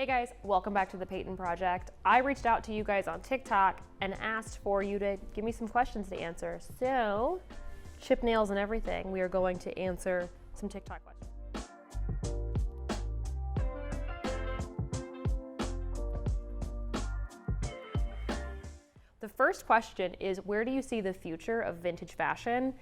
guys, welcome back to the Payton Project. I reached out to you guys on TikTok and asked for you to give me some questions to answer. So, chip nails and everything, we are going to answer some TikTok questions. The first question is, where do you see the future of vintage fashion?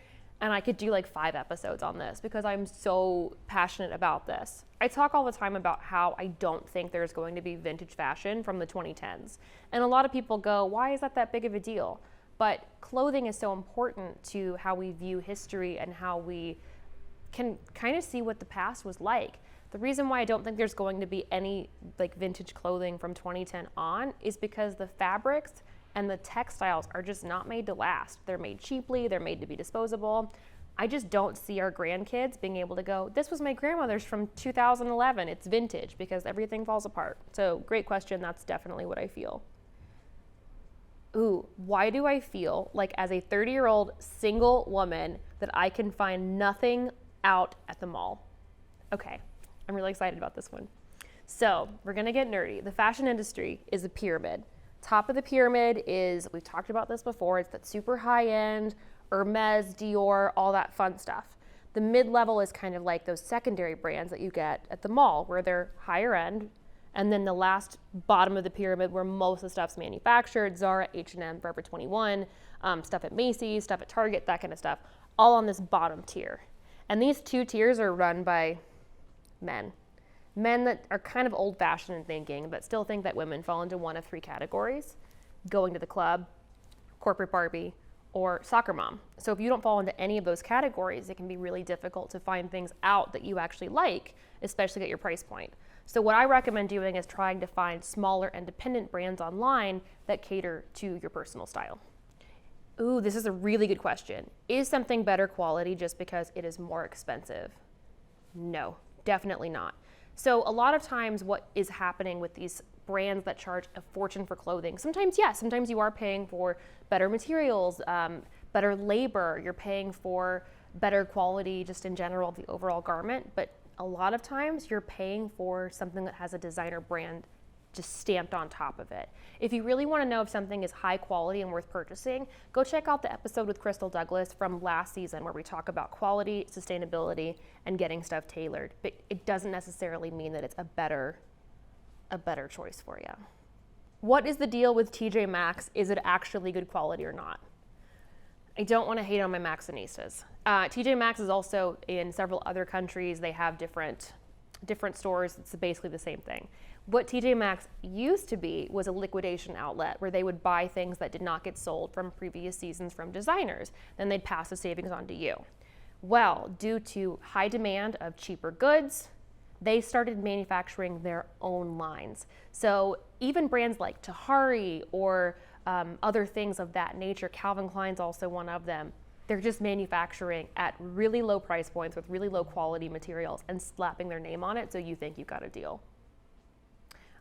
And I could do like 5 episodes on this because I'm so passionate about this. I talk all the time about how I don't think there's going to be vintage fashion from the 2010s. And a lot of people go, why is that big of a deal? But clothing is so important to how we view history and how we can kind of see what the past was like. The reason why I don't think there's going to be any like vintage clothing from 2010 on is because the fabrics and the textiles are just not made to last. They're made cheaply, they're made to be disposable. I just don't see our grandkids being able to go, this was my grandmother's from 2011, it's vintage, because everything falls apart. So great question, that's definitely what I feel. Ooh, why do I feel like as a 30-year-old single woman that I can find nothing out at the mall? Okay, I'm really excited about this one. So we're gonna get nerdy. The fashion industry is a pyramid. Top of the pyramid is, we've talked about this before, it's that super high-end, Hermes, Dior, all that fun stuff. The mid-level is kind of like those secondary brands that you get at the mall where they're higher end. And then the last bottom of the pyramid where most of the stuff's manufactured, Zara, H&M, Forever 21, stuff at Macy's, stuff at Target, that kind of stuff, all on this bottom tier. And these 2 tiers are run by men. Men that are kind of old-fashioned in thinking, but still think that women fall into one of 3 categories: going to the club, corporate Barbie, or soccer mom. So if you don't fall into any of those categories, it can be really difficult to find things out that you actually like, especially at your price point. So what I recommend doing is trying to find smaller independent brands online that cater to your personal style. Ooh, this is a really good question. Is something better quality just because it is more expensive? No, definitely not. So a lot of times what is happening with these brands that charge a fortune for clothing, sometimes yes, sometimes you are paying for better materials, better labor, you're paying for better quality just in general of the overall garment, but a lot of times you're paying for something that has a designer brand just stamped on top of it. If you really want to know if something is high quality and worth purchasing, go check out the episode with Crystal Douglas from last season where we talk about quality, sustainability, and getting stuff tailored. But it doesn't necessarily mean that it's a better choice for you. What is the deal with TJ Maxx? Is it actually good quality or not? I don't want to hate on my Maxinistas. TJ Maxx is also in several other countries. They have different stores. It's basically the same thing. What TJ Maxx used to be was a liquidation outlet where they would buy things that did not get sold from previous seasons from designers. Then they'd pass the savings on to you. Well, due to high demand of cheaper goods, they started manufacturing their own lines. So even brands like Tahari or other things of that nature, Calvin Klein's also one of them, they're just manufacturing at really low price points with really low quality materials and slapping their name on it so you think you got a deal.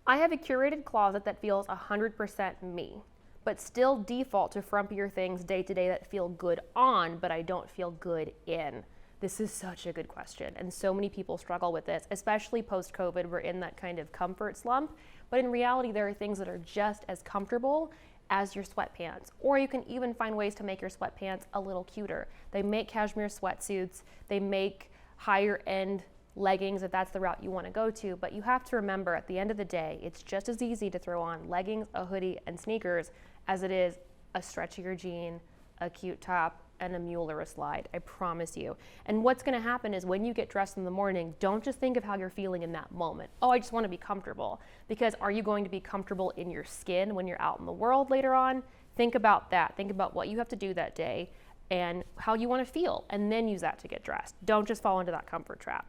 I have a curated closet that feels 100% me, but still default to frumpier things day to day that feel good on, but I don't feel good in. This is such a good question, and so many people struggle with this, especially post-COVID. We're in that kind of comfort slump, but in reality, there are things that are just as comfortable as your sweatpants, or you can even find ways to make your sweatpants a little cuter. They make cashmere sweatsuits, they make higher end leggings if that's the route you want to go to, but you have to remember at the end of the day, it's just as easy to throw on leggings, a hoodie, and sneakers as it is a stretchier jean, a cute top, and a mule or a slide, I promise you. And what's gonna happen is when you get dressed in the morning, don't just think of how you're feeling in that moment. Oh, I just wanna be comfortable. Because are you going to be comfortable in your skin when you're out in the world later on? Think about that. Think about what you have to do that day and how you wanna feel, and then use that to get dressed. Don't just fall into that comfort trap.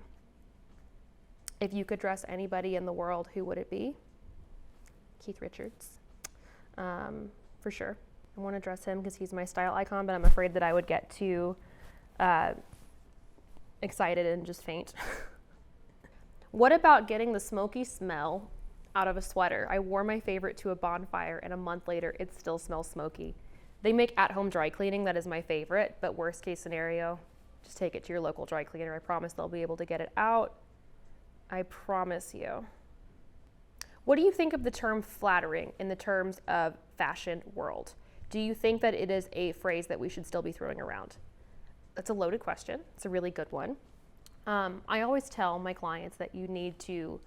If you could dress anybody in the world, who would it be? Keith Richards, for sure. I want to dress him because he's my style icon, but I'm afraid that I would get too excited and just faint. What about getting the smoky smell out of a sweater? I wore my favorite to a bonfire and a month later it still smells smoky. They make at-home dry cleaning, that is my favorite, but worst case scenario, just take it to your local dry cleaner. I promise they'll be able to get it out. I promise you. What do you think of the term flattering in the terms of fashion world? Do you think that it is a phrase that we should still be throwing around? That's a loaded question. It's a really good one. I always tell my clients that you need to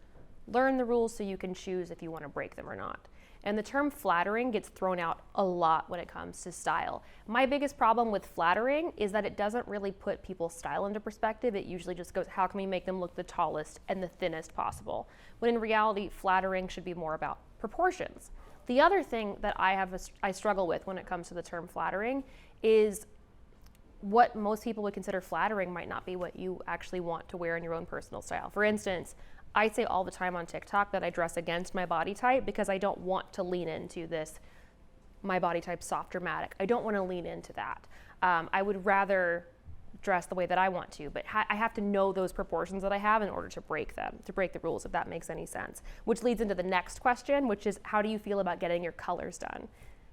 learn the rules so you can choose if you want to break them or not. And the term flattering gets thrown out a lot when it comes to style. My biggest problem with flattering is that it doesn't really put people's style into perspective. It usually just goes, how can we make them look the tallest and the thinnest possible? When in reality, flattering should be more about proportions. The other thing that I struggle with when it comes to the term flattering is what most people would consider flattering might not be what you actually want to wear in your own personal style. For instance, I say all the time on TikTok that I dress against my body type because I don't want to lean into this, my body type soft dramatic. I don't want to lean into that. I would rather dress the way that I want to, but I have to know those proportions that I have in order to break them, to break the rules, if that makes any sense. Which leads into the next question, which is how do you feel about getting your colors done?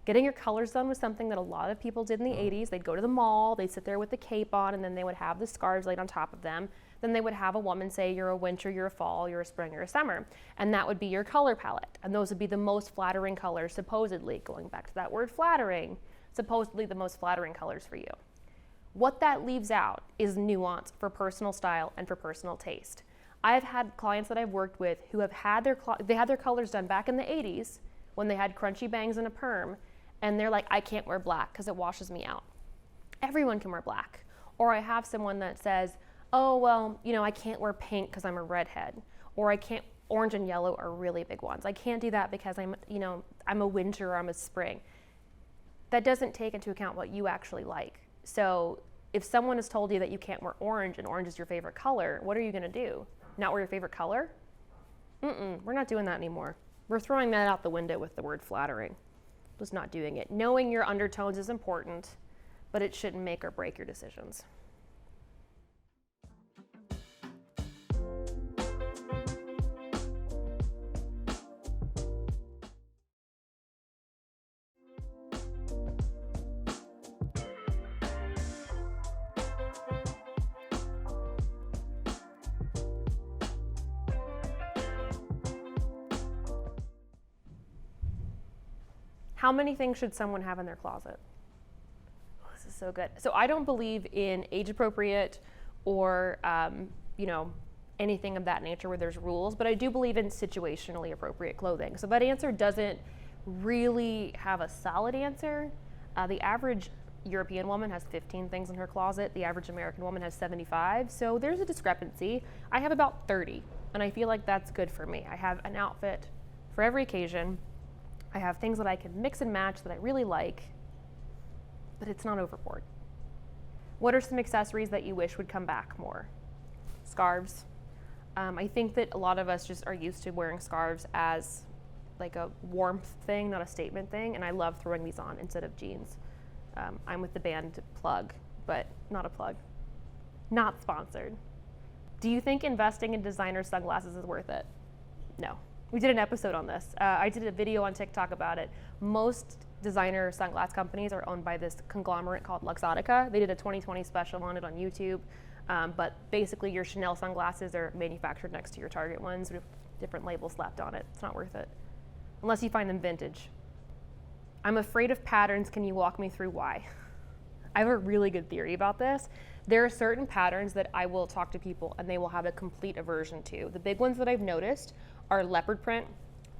Getting your colors done was something that a lot of people did in the 80s. They'd go to the mall, they'd sit there with the cape on, and then they would have the scarves laid on top of them. Then they would have a woman say, you're a winter, you're a fall, you're a spring, you're a summer. And that would be your color palette. And those would be the most flattering colors, supposedly, going back to that word flattering, supposedly the most flattering colors for you. What that leaves out is nuance for personal style and for personal taste. I've had clients that I've worked with who have had their colors done back in the 80s when they had crunchy bangs and a perm, and they're like, I can't wear black because it washes me out. Everyone can wear black. Or I have someone that says, oh, well, I can't wear pink because I'm a redhead. Or I can't, orange and yellow are really big ones. I can't do that because I'm a winter or I'm a spring. That doesn't take into account what you actually like. So if someone has told you that you can't wear orange and orange is your favorite color, what are you gonna do? Not wear your favorite color? We're not doing that anymore. We're throwing that out the window with the word flattering. Just not doing it. Knowing your undertones is important, but it shouldn't make or break your decisions. How many things should someone have in their closet? Oh, this is so good. So I don't believe in age appropriate or, anything of that nature where there's rules, but I do believe in situationally appropriate clothing. So that answer doesn't really have a solid answer. The average European woman has 15 things in her closet. The average American woman has 75. So there's a discrepancy. I have about 30, and I feel like that's good for me. I have an outfit for every occasion. I have things that I can mix and match that I really like, but it's not overboard. What are some accessories that you wish would come back more? Scarves. I think that a lot of us just are used to wearing scarves as like a warmth thing, not a statement thing, and I love throwing these on instead of jeans. I'm with the band Plug, but not a plug. Not sponsored. Do you think investing in designer sunglasses is worth it? No. We did an episode on this. I did a video on TikTok about it. Most designer sunglass companies are owned by this conglomerate called Luxottica. They did a 2020 special on it on YouTube. But basically your Chanel sunglasses are manufactured next to your Target ones with different labels slapped on it. It's not worth it. Unless you find them vintage. I'm afraid of patterns. Can you walk me through why? I have a really good theory about this. There are certain patterns that I will talk to people and they will have a complete aversion to. The big ones that I've noticed are leopard print,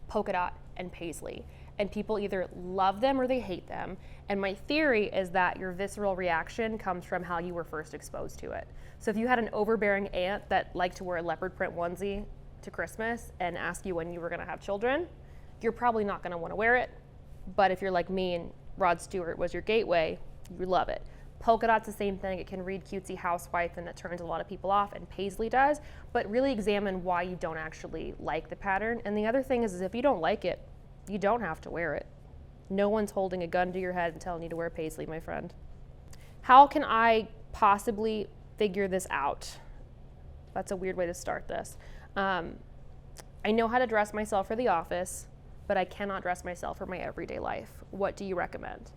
polka dot, and paisley. And people either love them or they hate them. And my theory is that your visceral reaction comes from how you were first exposed to it. So if you had an overbearing aunt that liked to wear a leopard print onesie to Christmas and ask you when you were gonna have children, you're probably not gonna wanna wear it. But if you're like me and Rod Stewart was your gateway, you love it. Polka dot's the same thing. It can read cutesy housewife and that turns a lot of people off, and paisley does, but really examine why you don't actually like the pattern. And the other thing is if you don't like it, you don't have to wear it. No one's holding a gun to your head and telling you to wear paisley, my friend. How can I possibly figure this out? That's a weird way to start this. I know how to dress myself for the office, but I cannot dress myself for my everyday life. What do you recommend?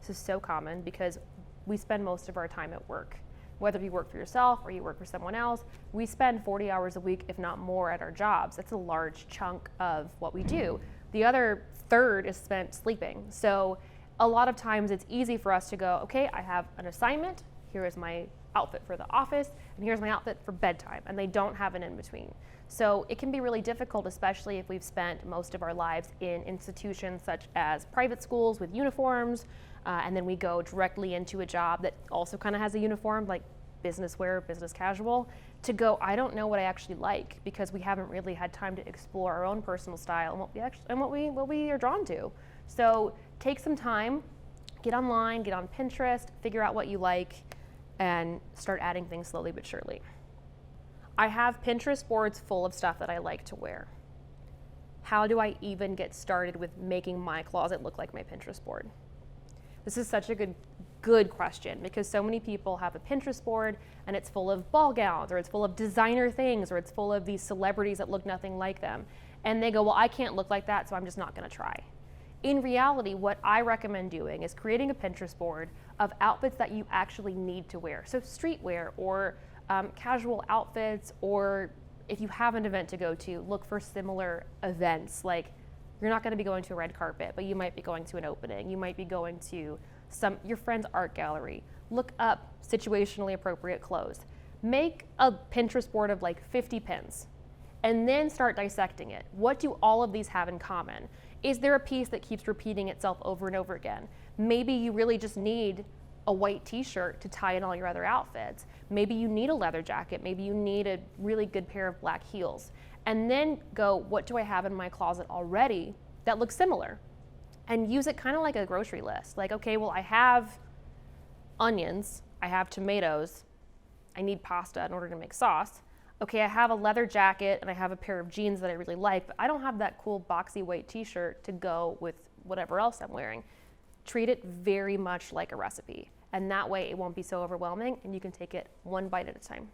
This is so common because we spend most of our time at work. Whether you work for yourself or you work for someone else, we spend 40 hours a week, if not more, at our jobs. That's a large chunk of what we do. The other third is spent sleeping. So a lot of times it's easy for us to go, okay, I have an assignment, here is my outfit for the office, and here's my outfit for bedtime, and they don't have an in-between. So it can be really difficult, especially if we've spent most of our lives in institutions such as private schools with uniforms, and then we go directly into a job that also kind of has a uniform, like business wear, business casual, to go, I don't know what I actually like, because we haven't really had time to explore our own personal style and what we are drawn to. So take some time, get online, get on Pinterest, figure out what you like, and start adding things slowly but surely. I have Pinterest boards full of stuff that I like to wear. How do I even get started with making my closet look like my Pinterest board? This is such a good question, because so many people have a Pinterest board and it's full of ball gowns, or it's full of designer things, or it's full of these celebrities that look nothing like them. And they go, well, I can't look like that, so I'm just not gonna try. In reality, what I recommend doing is creating a Pinterest board of outfits that you actually need to wear. So streetwear, or casual outfits, or if you have an event to go to, look for similar events. Like, you're not gonna be going to a red carpet, but you might be going to an opening. You might be going to your friend's art gallery. Look up situationally appropriate clothes. Make a Pinterest board of like 50 pins, and then start dissecting it. What do all of these have in common? Is there a piece that keeps repeating itself over and over again? Maybe you really just need a white t-shirt to tie in all your other outfits. Maybe you need a leather jacket. Maybe you need a really good pair of black heels. And then go, what do I have in my closet already that looks similar? And use it kind of like a grocery list. Like, okay, well, I have onions, I have tomatoes, I need pasta in order to make sauce. Okay, I have a leather jacket and I have a pair of jeans that I really like, but I don't have that cool boxy white t-shirt to go with whatever else I'm wearing. Treat it very much like a recipe, and that way it won't be so overwhelming and you can take it one bite at a time.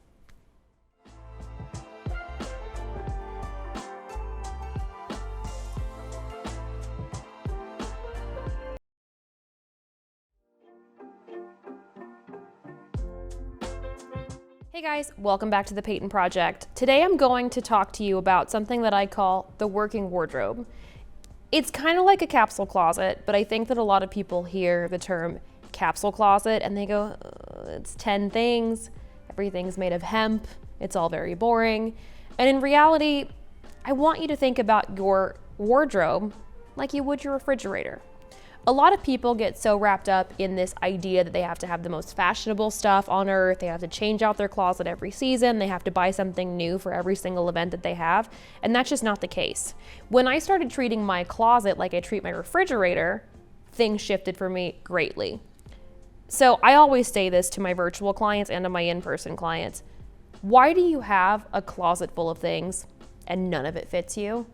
Hey guys, welcome back to the Payton Project. Today I'm going to talk to you about something that I call the working wardrobe. It's kind of like a capsule closet, but I think that a lot of people hear the term capsule closet and they go, it's 10 things, everything's made of hemp, it's all very boring. And in reality, I want you to think about your wardrobe like you would your refrigerator. A lot of people get so wrapped up in this idea that they have to have the most fashionable stuff on earth, they have to change out their closet every season, they have to buy something new for every single event that they have, and that's just not the case. When I started treating my closet like I treat my refrigerator, things shifted for me greatly. So I always say this to my virtual clients and to my in-person clients. Why do you have a closet full of things and none of it fits you?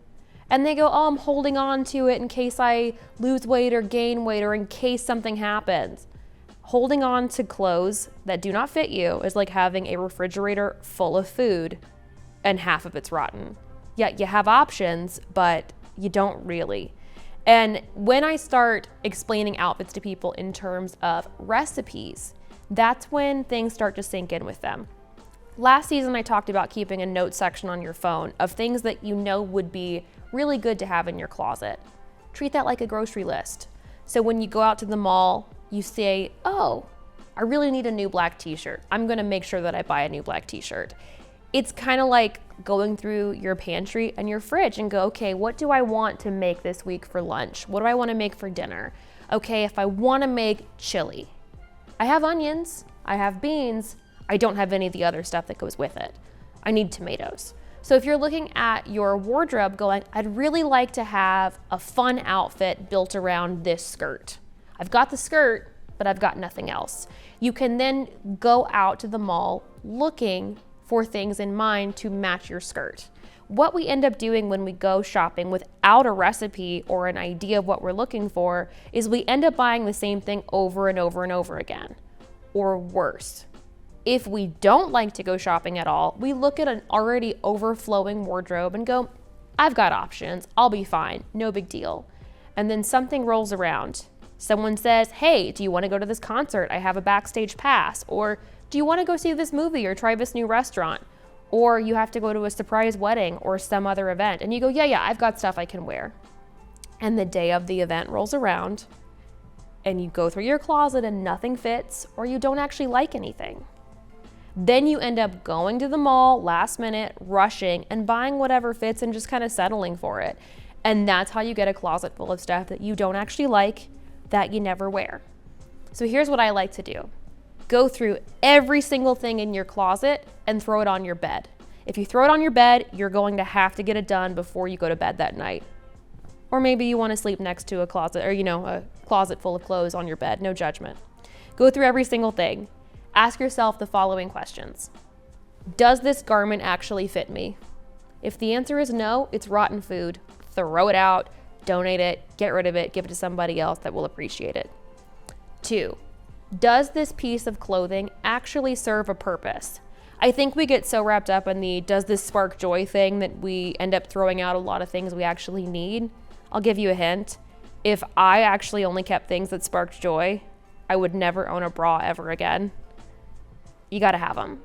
And they go, oh, I'm holding on to it in case I lose weight or gain weight or in case something happens. Holding on to clothes that do not fit you is like having a refrigerator full of food and half of it's rotten. Yeah, you have options, but you don't really. And when I start explaining outfits to people in terms of recipes, that's when things start to sink in with them. Last season, I talked about keeping a note section on your phone of things that you know would be really good to have in your closet. Treat that like a grocery list. So when you go out to the mall, you say, oh, I really need a new black t-shirt. I'm gonna make sure that I buy a new black t-shirt. It's kind of like going through your pantry and your fridge and go, okay, what do I want to make this week for lunch? What do I wanna make for dinner? Okay, if I wanna make chili, I have onions, I have beans, I don't have any of the other stuff that goes with it. I need tomatoes. So if you're looking at your wardrobe going, I'd really like to have a fun outfit built around this skirt. I've got the skirt, but I've got nothing else. You can then go out to the mall looking for things in mind to match your skirt. What we end up doing when we go shopping without a recipe or an idea of what we're looking for is we end up buying the same thing over and over and over again, or worse. If we don't like to go shopping at all, we look at an already overflowing wardrobe and go, I've got options, I'll be fine, no big deal. And then something rolls around. Someone says, hey, do you want to go to this concert? I have a backstage pass. Or Do you want to go see this movie or try this new restaurant? Or you have to go to a surprise wedding or some other event. And you go, yeah, I've got stuff I can wear. And the day of the event rolls around and you go through your closet and nothing fits, or you don't actually like anything. Then you end up going to the mall last minute, rushing and buying whatever fits and just kind of settling for it. And that's how you get a closet full of stuff that you don't actually like, that you never wear. So here's what I like to do. Go through every single thing in your closet and throw it on your bed. If you throw it on your bed, you're going to have to get it done before you go to bed that night. Or maybe you want to sleep next to a closet, or a closet full of clothes on your bed, no judgment. Go through every single thing. Ask yourself the following questions. Does this garment actually fit me? If the answer is no, it's rotten food. Throw it out, donate it, get rid of it, give it to somebody else that will appreciate it. 2, does this piece of clothing actually serve a purpose? I think we get so wrapped up in the does this spark joy thing that we end up throwing out a lot of things we actually need. I'll give you a hint. If I actually only kept things that sparked joy, I would never own a bra ever again. You gotta have them.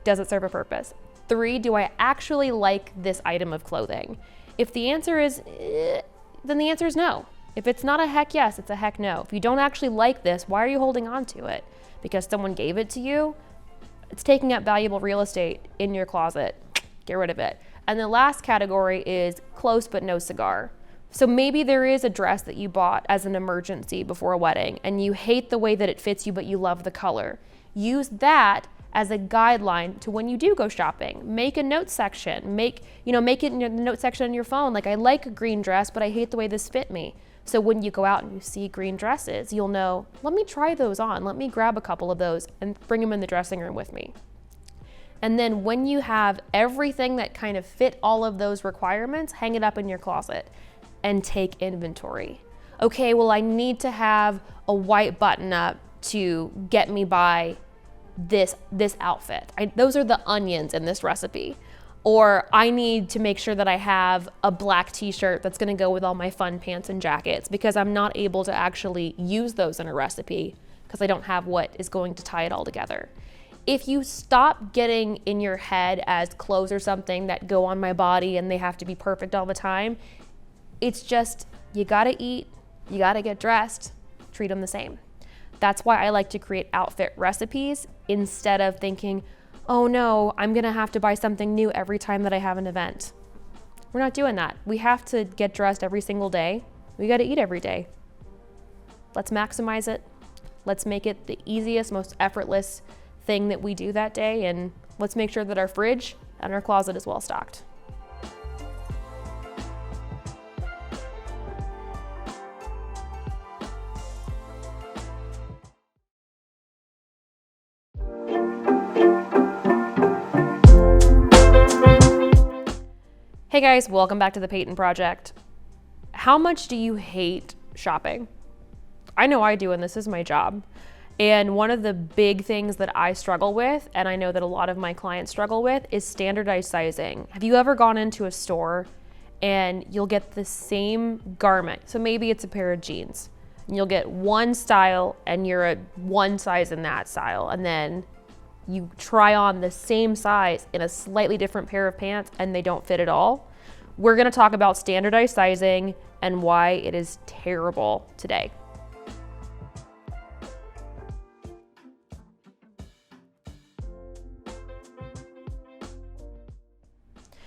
Does it serve a purpose? 3, do I actually like this item of clothing? If the answer is then the answer is no. If it's not a heck yes, it's a heck no. If you don't actually like this, why are you holding on to it? Because someone gave it to you? It's taking up valuable real estate in your closet. Get rid of it. And the last category is close but no cigar. So maybe there is a dress that you bought as an emergency before a wedding and you hate the way that it fits you, but you love the color. Use that as a guideline to when you do go shopping. Make a note section. Make it in your note section on your phone. Like, I like a green dress, but I hate the way this fit me. So when you go out and you see green dresses, you'll know, let me try those on. Let me grab a couple of those and bring them in the dressing room with me. And then when you have everything that kind of fit all of those requirements, hang it up in your closet and take inventory. Okay, well, I need to have a white button up to get me by this outfit. Those are the onions in this recipe. Or I need to make sure that I have a black t-shirt that's gonna go with all my fun pants and jackets, because I'm not able to actually use those in a recipe because I don't have what is going to tie it all together. If you stop getting in your head as clothes or something that go on my body and they have to be perfect all the time, it's just, you gotta eat, you gotta get dressed, treat them the same. That's why I like to create outfit recipes instead of thinking, oh no, I'm gonna have to buy something new every time that I have an event. We're not doing that. We have to get dressed every single day. We gotta eat every day. Let's maximize it. Let's make it the easiest, most effortless thing that we do that day, and let's make sure that our fridge and our closet is well stocked. Hey guys, welcome back to the Payton Project. How much do you hate shopping? I know I do, and this is my job. And one of the big things that I struggle with, and I know that a lot of my clients struggle with, is standardized sizing. Have you ever gone into a store and you'll get the same garment? So maybe it's a pair of jeans, and you'll get one style and you're a one size in that style, and then you try on the same size in a slightly different pair of pants and they don't fit at all. We're gonna talk about standardized sizing and why it is terrible today.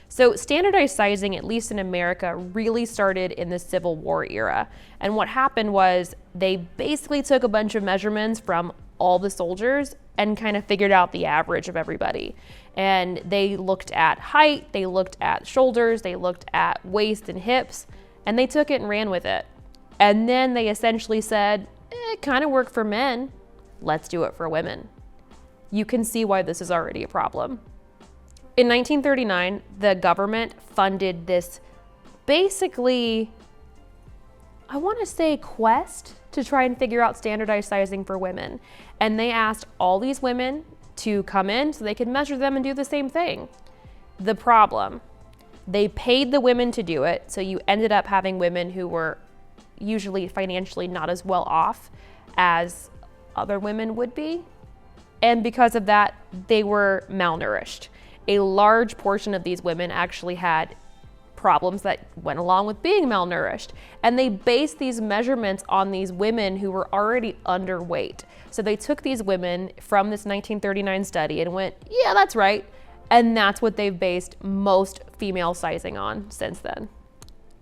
So standardized sizing, at least in America, really started in the Civil War era. And what happened was they basically took a bunch of measurements from all the soldiers and kind of figured out the average of everybody. And they looked at height, they looked at shoulders, they looked at waist and hips, and they took it and ran with it. And then they essentially said, it kind of worked for men, let's do it for women. You can see why this is already a problem. In 1939, the government funded this basically, I want to say, quest to try and figure out standardized sizing for women. And they asked all these women to come in so they could measure them and do the same thing. The problem, they paid the women to do it, so you ended up having women who were usually financially not as well off as other women would be. And because of that, they were malnourished. A large portion of these women actually had problems that went along with being malnourished. And they based these measurements on these women who were already underweight. So they took these women from this 1939 study and went, yeah, that's right. And that's what they've based most female sizing on since then.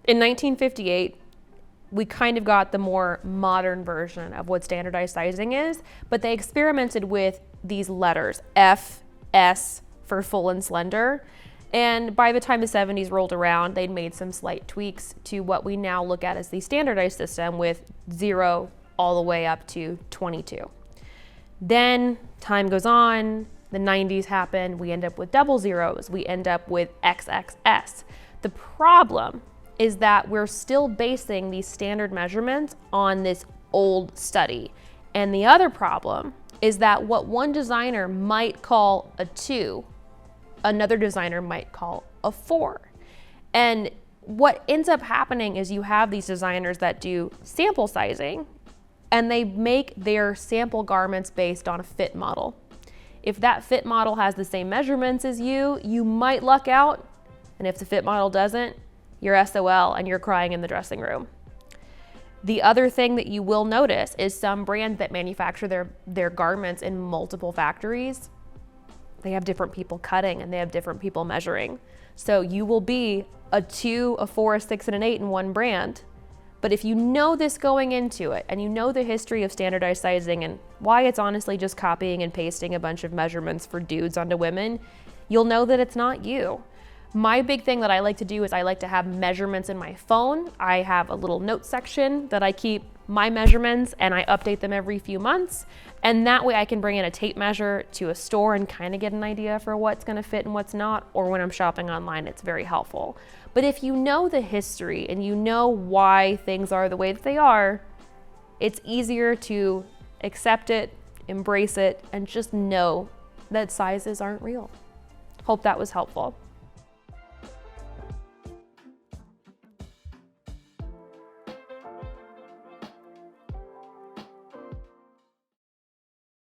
In 1958, we kind of got the more modern version of what standardized sizing is, but they experimented with these letters, F, S for full and slender. And by the time the 70s rolled around, they'd made some slight tweaks to what we now look at as the standardized system with 0 all the way up to 22. Then time goes on, the 90s happen, we end up with double zeros, we end up with XXS. The problem is that we're still basing these standard measurements on this old study. And the other problem is that what one designer might call a 2, another designer might call a 4. And what ends up happening is you have these designers that do sample sizing, and they make their sample garments based on a fit model. If that fit model has the same measurements as you might luck out. And if the fit model doesn't, you're SOL and you're crying in the dressing room. The other thing that you will notice is some brands that manufacture their garments in multiple factories, they have different people cutting and they have different people measuring. So you will be a 2, a 4, a 6, and an 8 in one brand. But if you know this going into it and you know the history of standardized sizing and why it's honestly just copying and pasting a bunch of measurements for dudes onto women, you'll know that it's not you. My big thing that I like to do is I like to have measurements in my phone. I have a little note section that I keep my measurements and I update them every few months. And that way I can bring in a tape measure to a store and kind of get an idea for what's gonna fit and what's not, or when I'm shopping online, it's very helpful. But if you know the history and you know why things are the way that they are, it's easier to accept it, embrace it, and just know that sizes aren't real. Hope that was helpful.